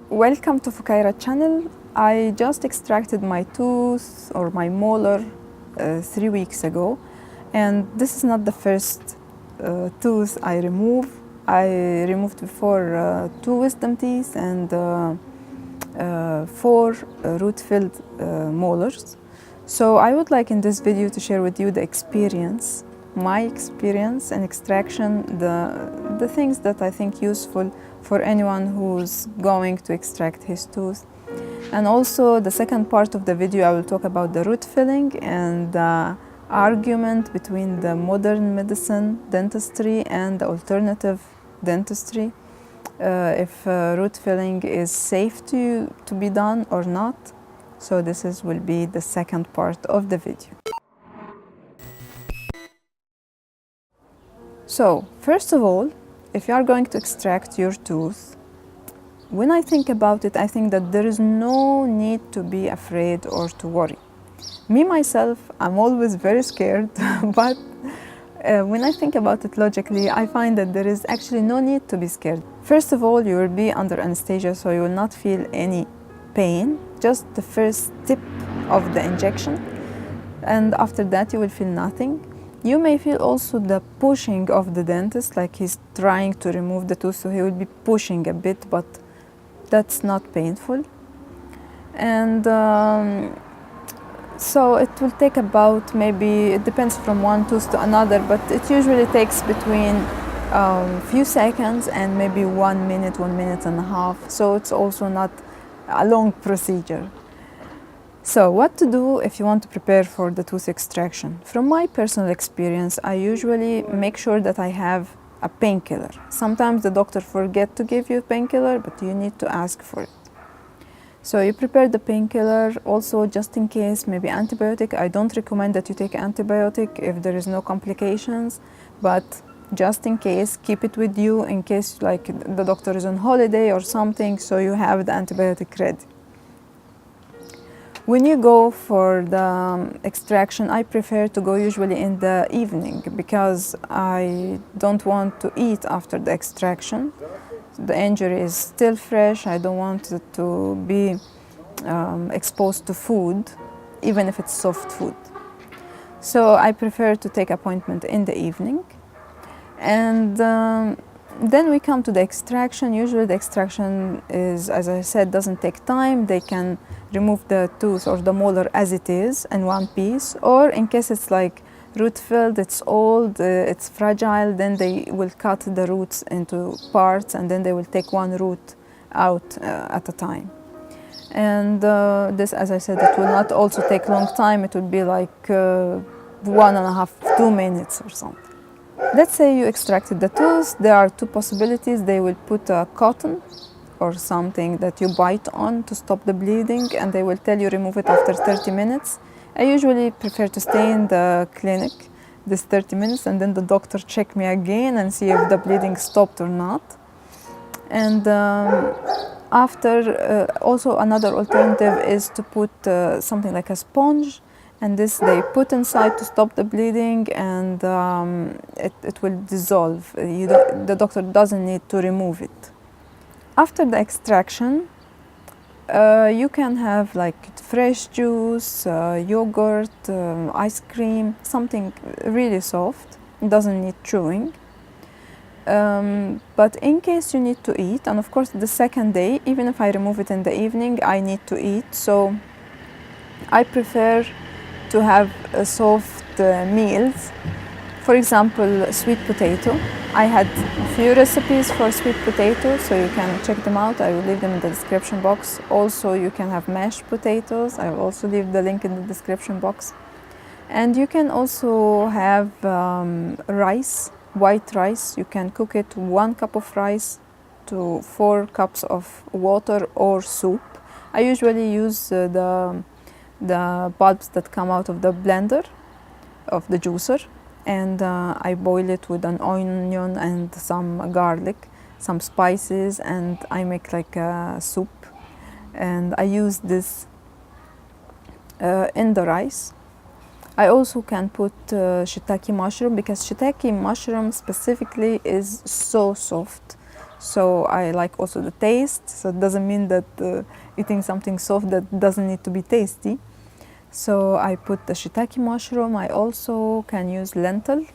Welcome to Fukaira channel. I just extracted my tooth or my molar 3 weeks ago, and this is not the first tooth I remove. I removed before 2 wisdom teeth and 4 root-filled molars. So I would like in this video to share with you the experience, my experience in extraction, the things that I think useful for anyone who's going to extract his tooth. And also the second part of the video I will talk about the root filling and the argument between the modern medicine dentistry and the alternative dentistry, if root filling is safe to be done or not. So this will be the second part of the video. So first of all, if you are going to extract your tooth, when I think about it, I think that there is no need to be afraid or to worry. Me, myself, I'm always very scared, but when I think about it logically, I find that there is actually no need to be scared. First of all, you will be under anesthesia, so you will not feel any pain, just the first tip of the injection, and after that you will feel nothing. You may feel also the pushing of the dentist, like he's trying to remove the tooth, so he will be pushing a bit, but that's not painful. And so it will take about, maybe it depends from one tooth to another, but it usually takes between few seconds and maybe 1 minute, 1.5 minutes. So it's also not a long procedure. So what to do if you want to prepare for the tooth extraction? From my personal experience, I usually make sure that I have a painkiller. Sometimes the doctor forgets to give you a painkiller, but you need to ask for it. So you prepare the painkiller, also just in case, maybe antibiotic. I don't recommend that you take antibiotic if there is no complications, but just in case, keep it with you in case like the doctor is on holiday or something, so you have the antibiotic ready. When you go for the extraction, I prefer to go usually in the evening because I don't want to eat after the extraction. The injury is still fresh. I don't want it to be exposed to food, even if it's soft food. So I prefer to take appointment in the evening. And then we come to the extraction. Usually the extraction is, as I said, doesn't take time. They can remove the tooth or the molar as it is in one piece, or in case it's like root filled, it's old, it's fragile, then they will cut the roots into parts and then they will take one root out at a time. And this, as I said, it will not also take long time. It will be like 1.5 to 2 minutes or something. Let's say you extracted the tooth. There are 2 possibilities. They will put a cotton or something that you bite on to stop the bleeding, and they will tell you remove it after 30 minutes. I usually prefer to stay in the clinic this 30 minutes and then the doctor check me again and see if the bleeding stopped or not. And after, also another alternative is to put something like a sponge, and this they put inside to stop the bleeding, and it will dissolve. The doctor doesn't need to remove it. After the extraction, you can have like fresh juice, yogurt, ice cream, something really soft. It doesn't need chewing. But in case you need to eat, and of course the second day, even if I remove it in the evening, I need to eat. So I prefer to have soft meals. For example, sweet potato. I had a few recipes for sweet potato, so you can check them out. I will leave them in the description box. Also, you can have mashed potatoes. I will also leave the link in the description box. And you can also have rice, white rice. You can cook it 1 cup of rice to 4 cups of water or soup. I usually use the bulbs that come out of the blender, of the juicer. And I boil it with an onion and some garlic, some spices, and I make like a soup. And I use this in the rice. I also can put shiitake mushroom, because shiitake mushroom specifically is so soft. So I like also the taste, so it doesn't mean that eating something soft that doesn't need to be tasty. So I put the shiitake mushroom. I also can use lentil.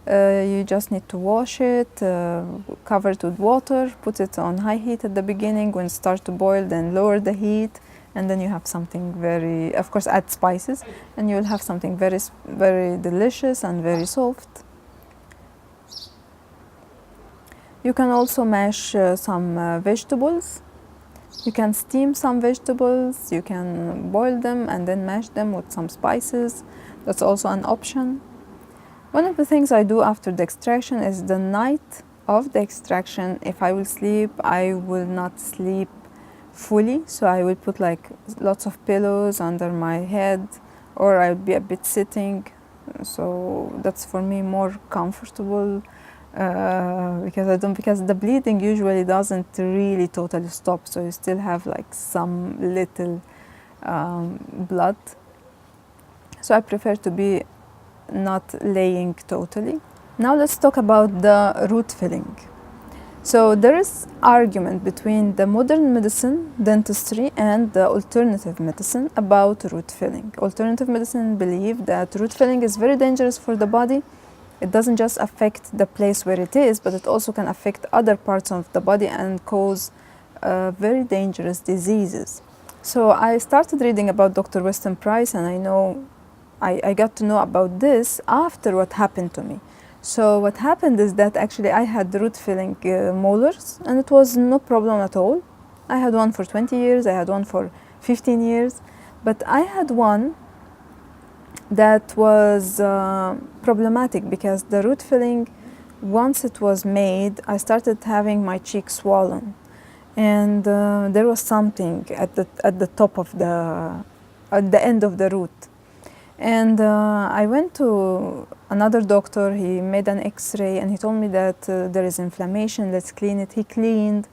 You just need to wash it, cover it with water, put it on high heat at the beginning. When it starts to boil, then lower the heat, and then you have something very, of course, add spices, and you will have something very, very delicious and very soft. You can also mash some vegetables. You can steam some vegetables, you can boil them and then mash them with some spices. That's also an option. One of the things I do after the extraction is the night of the extraction, if I will sleep, I will not sleep fully. So I will put like lots of pillows under my head, or I'll be a bit sitting. So that's for me more comfortable. Because the bleeding usually doesn't really totally stop, so you still have like some little blood. So I prefer to be not laying totally. Now let's talk about the root filling. So there is argument between the modern medicine, dentistry, and the alternative medicine about root filling. Alternative medicine believe that root filling is very dangerous for the body. It doesn't just affect the place where it is, but it also can affect other parts of the body and cause very dangerous diseases. So I started reading about Dr. Weston Price, and I got to know about this after what happened to me. So what happened is that actually I had root filling molars, and it was no problem at all. I had one for 20 years, I had one for 15 years, but I had one that was problematic because the root filling, once it was made, I started having my cheek swollen, and there was something at the top of at the end of the root. And I went to another doctor. He made an X-ray and he told me that there is inflammation, let's clean it. He cleaned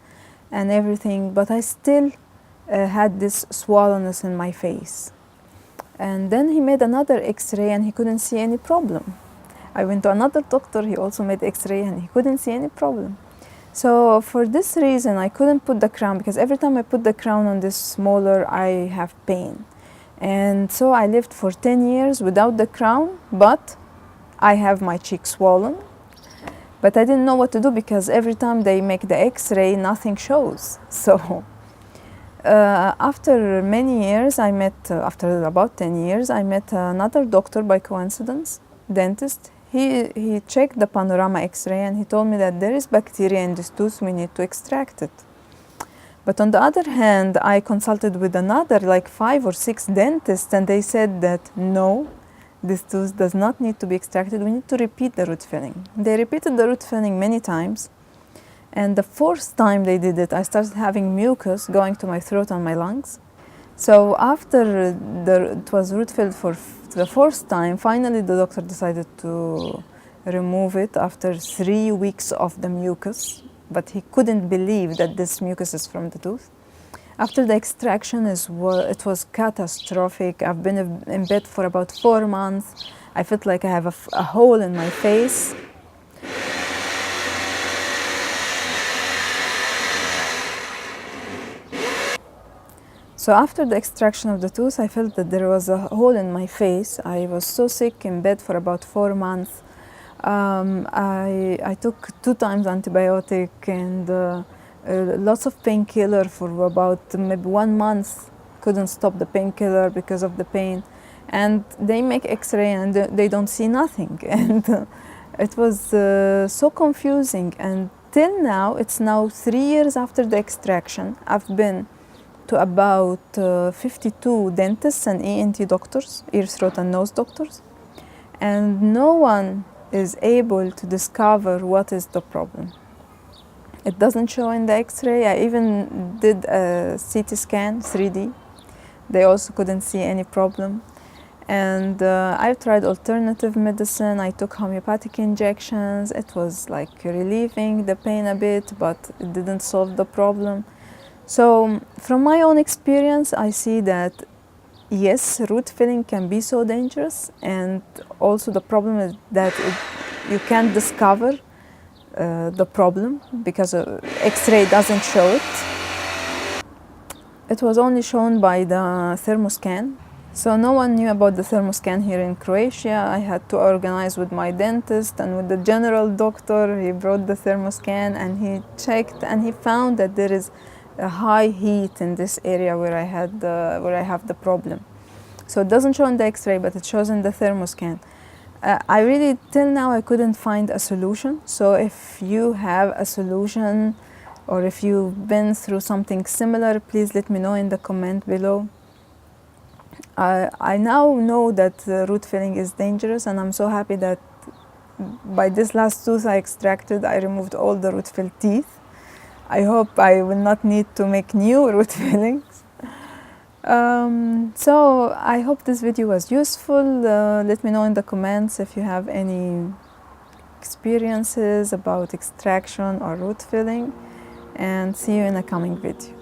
and everything, but I still had this swollenness in my face. And then he made another X-ray and he couldn't see any problem. I went to another doctor, he also made X-ray and he couldn't see any problem. So for this reason, I couldn't put the crown, because every time I put the crown on this molar, I have pain. And so I lived for 10 years without the crown, but I have my cheek swollen. But I didn't know what to do, because every time they make the X-ray, nothing shows. So after many years, after about 10 years, I met another doctor by coincidence, dentist. He checked the panorama X-ray and he told me that there is bacteria in this tooth, we need to extract it. But on the other hand, I consulted with another, like 5 or 6 dentists, and they said that no, this tooth does not need to be extracted, we need to repeat the root filling. They repeated the root filling many times. And the 4th time they did it, I started having mucus going to my throat and my lungs. So after it was root filled for the 4th time, finally the doctor decided to remove it after 3 weeks of the mucus. But he couldn't believe that this mucus is from the tooth. After the extraction, it was catastrophic. I've been in bed for about 4 months. I felt like I have a hole in my face. So after the extraction of the tooth, I felt that there was a hole in my face. I was so sick, in bed for about 4 months. I took 2 times antibiotic and lots of painkiller for about maybe 1 month. Couldn't stop the painkiller because of the pain. And they make X-ray and they don't see nothing. And it was so confusing. And till now, it's now 3 years after the extraction. I've been to about 52 dentists and ENT doctors, ear, throat and nose doctors, and no one is able to discover what is the problem. It doesn't show in the X-ray. I even did a CT scan, 3D. They also couldn't see any problem. And I've tried alternative medicine. I took homeopathic injections. It was like relieving the pain a bit, but it didn't solve the problem. So from my own experience, I see that yes, root filling can be so dangerous, and also the problem is that you can't discover the problem because X-ray doesn't show it. It was only shown by the thermoscan. So no one knew about the thermoscan here in Croatia. I had to organize with my dentist and with the general doctor. He brought the thermoscan and he checked and he found that there is a high heat in this area where I have the problem. So it doesn't show in the X-ray, but it shows in the thermoscan. I really, till now, I couldn't find a solution. So if you have a solution or if you've been through something similar, please let me know in the comment below. I now know that root filling is dangerous, and I'm so happy that by this last tooth I extracted, I removed all the root filled teeth. I hope I will not need to make new root fillings. So I hope this video was useful. Let me know in the comments if you have any experiences about extraction or root filling, and see you in a coming video.